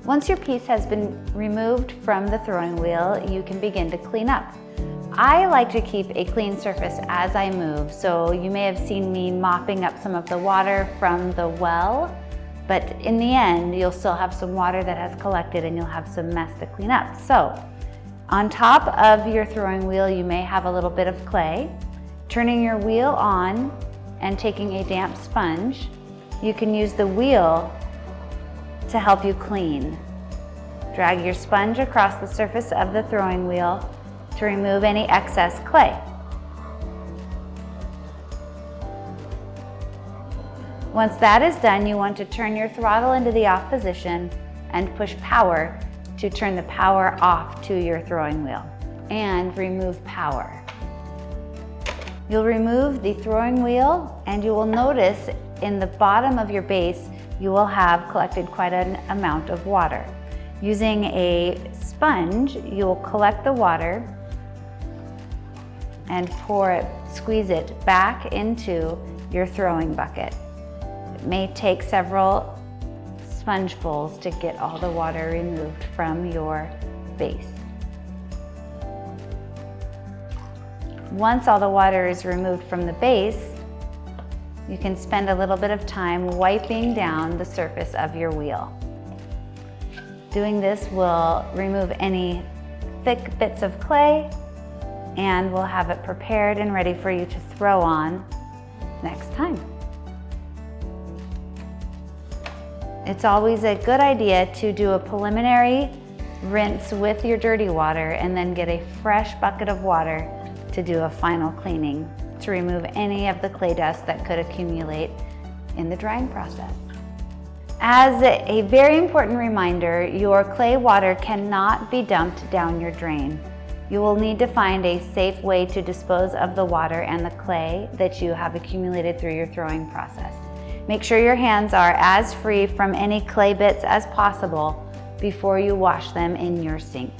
Once your piece has been removed from the throwing wheel, you can begin to clean up. I like to keep a clean surface as I move, so you may have seen me mopping up some of the water from the well, but in the end, you'll still have some water that has collected and you'll have some mess to clean up. So, on top of your throwing wheel, you may have a little bit of clay. Turning your wheel on and taking a damp sponge, you can use the wheel to help you clean. Drag your sponge across the surface of the throwing wheel to remove any excess clay. Once that is done, you want to turn your throttle into the off position and push power to turn the power off to your throwing wheel, and remove power. You'll remove the throwing wheel and you will notice in the bottom of your base you will have collected quite an amount of water. Using a sponge, you will collect the water and squeeze it back into your throwing bucket. It may take several spongefuls to get all the water removed from your base. Once all the water is removed from the base, you can spend a little bit of time wiping down the surface of your wheel. Doing this will remove any thick bits of clay and will have it prepared and ready for you to throw on next time. It's always a good idea to do a preliminary rinse with your dirty water and then get a fresh bucket of water to do a final cleaning to remove any of the clay dust that could accumulate in the drying process. As a very important reminder, your clay water cannot be dumped down your drain. You will need to find a safe way to dispose of the water and the clay that you have accumulated through your throwing process. Make sure your hands are as free from any clay bits as possible before you wash them in your sink.